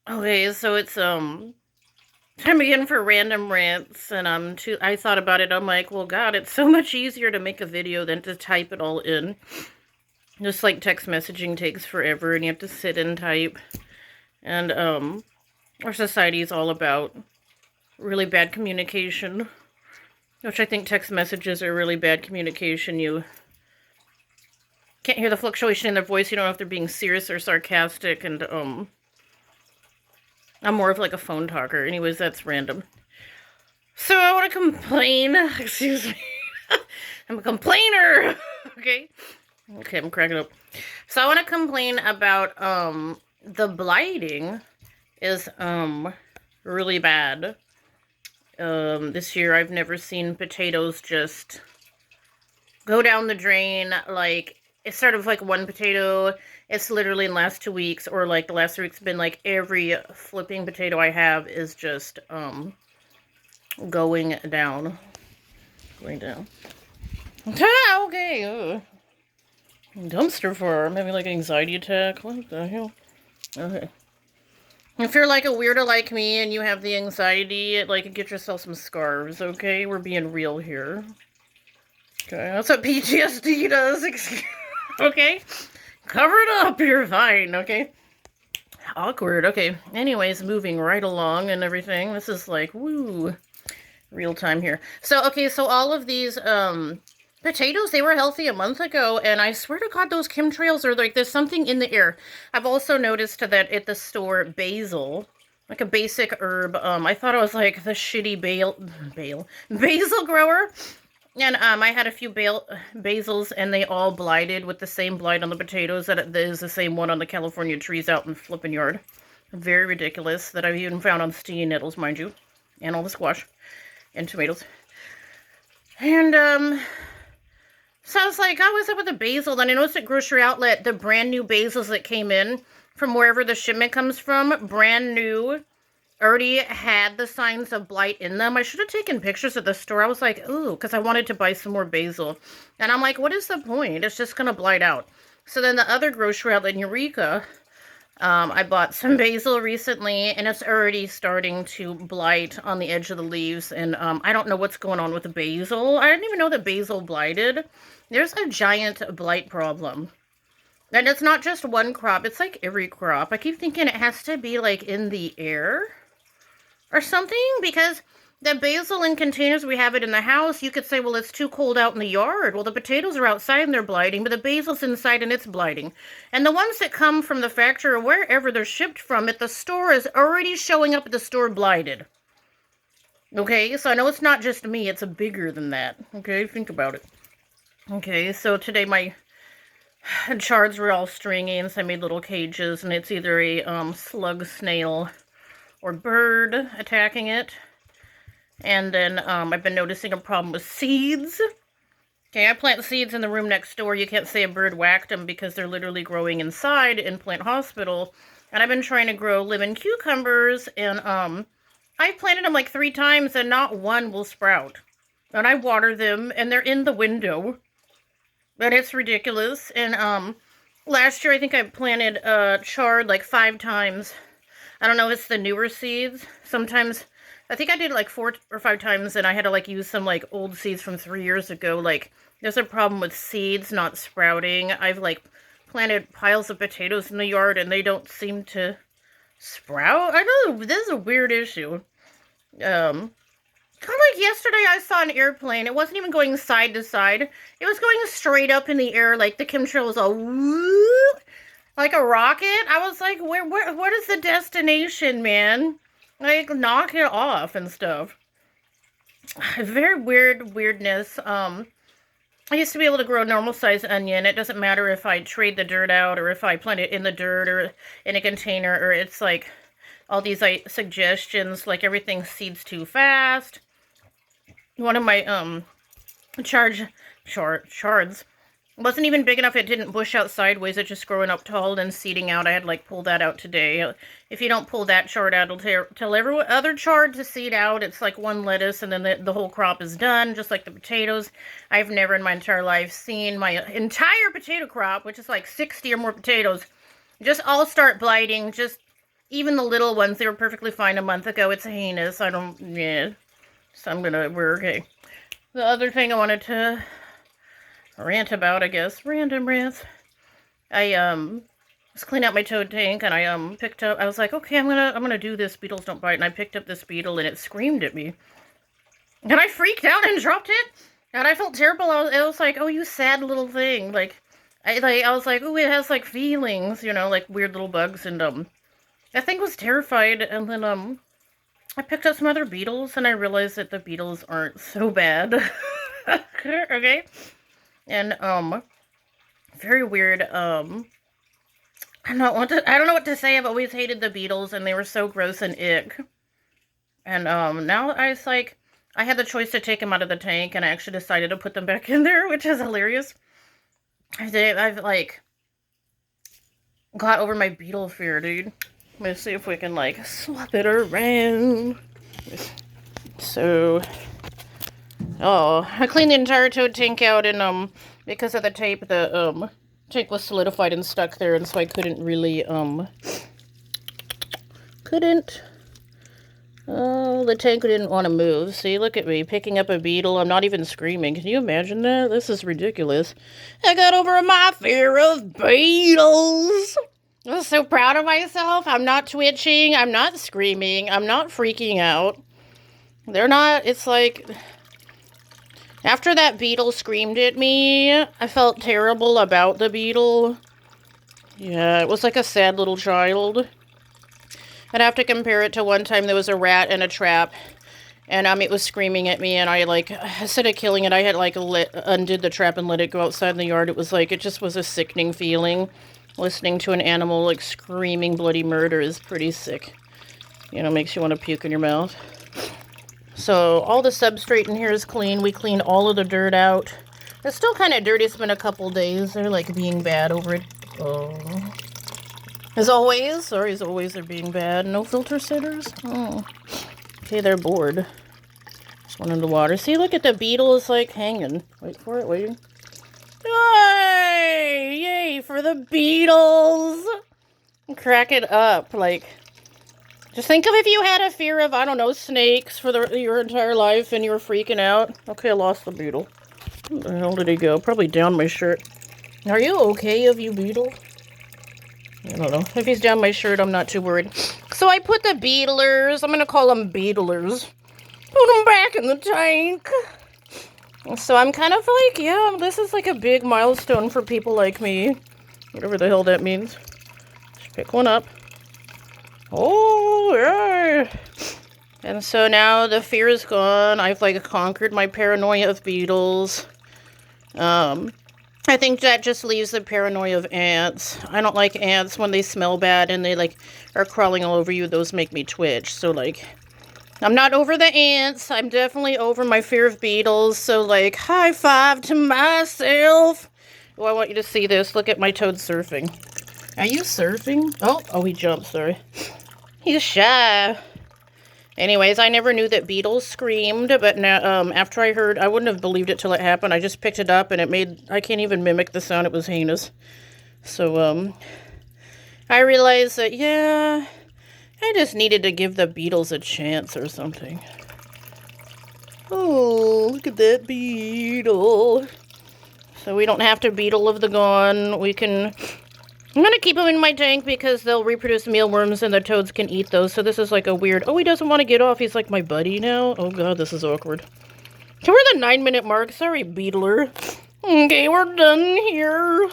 Okay, so it's time again for random rants, and I thought about it. I'm like, well, God, it's so much easier to make a video than to type it all in. Just like text messaging takes forever, and you have to sit and type. And our society is all about really bad communication, which I think text messages are really bad communication. You can't hear the fluctuation in their voice. You don't know if they're being serious or sarcastic, and I'm more of like a phone talker. Anyways, that's random. So I want to complain. Excuse me. I'm a complainer. Okay. Okay, I'm cracking up. So I want to complain about the blighting is really bad. This year I've never seen potatoes just go down the drain. Like, it's sort of like one potato. It's literally in the last 2 weeks, or like the last 3 weeks, been like every flipping potato I have is just going down. Going down. Okay. Ugh. Dumpster fire. Maybe like an anxiety attack. What the hell? Okay. If you're like a weirdo like me and you have the anxiety, like, get yourself some scarves, okay? We're being real here. Okay, that's what PTSD does. Okay? Cover it up, you're fine, okay? Awkward, okay. Anyways, moving right along and everything. This is like, woo, real time here. So, okay, so all of these, potatoes, they were healthy a month ago, and I swear to God, those chemtrails are like, there's something in the air. I've also noticed that at the store, basil, like a basic herb, I thought it was like the shitty basil grower. And I had a few basils, and they all blighted with the same blight on the potatoes that is the same one on the California trees out in the flippin' yard. Very ridiculous, that I've even found on stinging nettles, mind you. And all the squash. And tomatoes. And, so I was like, oh, what's up with the basil? Then I noticed at Grocery Outlet, the brand new basils that came in from wherever the shipment comes from, brand new, already had the signs of blight in them. I should have taken pictures at the store. I was like, ooh, because I wanted to buy some more basil. And I'm like, what is the point? It's just going to blight out. So then the other Grocery Outlet in Eureka, I bought some basil recently, and it's already starting to blight on the edge of the leaves. And I don't know what's going on with the basil. I didn't even know that basil blighted. There's a giant blight problem. And it's not just one crop. It's like every crop. I keep thinking it has to be like in the air or something, because the basil in containers, we have it in the house. You could say, well, it's too cold out in the yard. Well, the potatoes are outside and they're blighting, but the basil's inside and it's blighting. And the ones that come from the factory or wherever they're shipped from at the store is already showing up at the store blighted. Okay, so I know it's not just me. It's bigger than that. Okay, think about it. Okay, so today my chards were all stringy, and so I made little cages, and it's either a slug, snail, or bird attacking it. And then I've been noticing a problem with seeds. Okay, I plant seeds in the room next door. You can't say a bird whacked them because they're literally growing inside in Plant Hospital. And I've been trying to grow lemon cucumbers, and I've planted them like 3 times, and not one will sprout. And I water them, and they're in the window. But it's ridiculous. And last year I think I planted chard like 5 times. I don't know if it's the newer seeds. Sometimes, I think I did like 4 or 5 times, and I had to like use some like old seeds from 3 years ago. Like, there's a problem with seeds not sprouting. I've like planted piles of potatoes in the yard, and they don't seem to sprout. I know this is a weird issue. Kind of like yesterday I saw an airplane. It wasn't even going side to side. It was going straight up in the air, like the chemtrail was all whoop, like a rocket. I was like, what is the destination, man? Like, knock it off and stuff. Very weirdness. I used to be able to grow a normal size onion. It doesn't matter if I trade the dirt out, or if I plant it in the dirt or in a container, or it's like all these like suggestions, like everything seeds too fast. One of my chards wasn't even big enough. It didn't bush out sideways. It's just growing up tall and seeding out. I had to like pull that out today. If you don't pull that chard out, it'll tell every other chard to seed out. It's like one lettuce, and then the whole crop is done, just like the potatoes. I've never in my entire life seen my entire potato crop, which is like 60 or more potatoes, just all start blighting, just Even the little ones, they were perfectly fine a month ago. It's heinous. I don't, yeah. So we're okay. The other thing I wanted to rant about, I guess, random rants. I, was cleaning out my toad tank, and I, picked up, I was like, okay, I'm gonna do this, beetles don't bite, and I picked up this beetle, and it screamed at me. And I freaked out and dropped it, and I felt terrible. I was like, oh, you sad little thing, like, I was like, oh, it has, like, feelings, you know, like, weird little bugs, and, that thing was terrified, and then, I picked up some other beetles, and I realized that the beetles aren't so bad. Okay? And, very weird, I don't know what to say. I've always hated the beetles, and they were so gross and ick. And, now I had the choice to take them out of the tank, and I actually decided to put them back in there, which is hilarious. I've, like, got over my beetle fear, dude. Let's see if we can, like, swap it around. So, I cleaned the entire toad tank out, and, because of the tape, the, tank was solidified and stuck there, and so I couldn't really, the tank didn't want to move. See, look at me, picking up a beetle. I'm not even screaming. Can you imagine that? This is ridiculous. I got over my fear of beetles. I was so proud of myself. I'm not twitching. I'm not screaming. I'm not freaking out. They're not, it's like, after that beetle screamed at me, I felt terrible about the beetle. Yeah, it was like a sad little child. I'd have to compare it to one time there was a rat in a trap, and it was screaming at me, and I, like, instead of killing it, I had, like, undid the trap and let it go outside in the yard. It was like, it just was a sickening feeling. Listening to an animal, like, screaming bloody murder is pretty sick. You know, makes you want to puke in your mouth. So, all the substrate in here is clean. We cleaned all of the dirt out. It's still kind of dirty. It's been a couple days. They're, like, being bad over it. Oh. As always, they're being bad. No filter sitters? Oh. Okay, they're bored. Just went in the water. See, look at the beetle is, like, hanging. Wait for it, waiting. Yay! Yay for the beetles! Crack it up, like, just think of if you had a fear of, I don't know, snakes for your entire life and you were freaking out. Okay, I lost the beetle. Where the hell did he go? Probably down my shirt. Are you okay, you beetle? I don't know. If he's down my shirt, I'm not too worried. So I put the beetlers, I'm gonna call them beetlers, put them back in the tank. So I'm kind of like, yeah, this is like a big milestone for people like me. Whatever the hell that means. Just pick one up. Oh, yeah. And so now the fear is gone. I've, like, conquered my paranoia of beetles. I think that just leaves the paranoia of ants. I don't like ants when they smell bad and they, like, are crawling all over you. Those make me twitch. So, like, I'm not over the ants. I'm definitely over my fear of beetles. So, like, high five to myself. Oh, I want you to see this. Look at my toad surfing. Are you surfing? Oh, he jumped, sorry. He's shy. Anyways, I never knew that beetles screamed, but now, after I heard, I wouldn't have believed it till it happened. I just picked it up, and I can't even mimic the sound. It was heinous. So, I realized that, yeah, I just needed to give the beetles a chance or something. Oh, look at that beetle. So we don't have to beetle of the gone. We can... I'm going to keep them in my tank because they'll reproduce mealworms and the toads can eat those. So this is like a weird... Oh, he doesn't want to get off. He's like my buddy now. Oh, God, this is awkward. So we're at the 9-minute mark. Sorry, beetler. Okay, we're done here.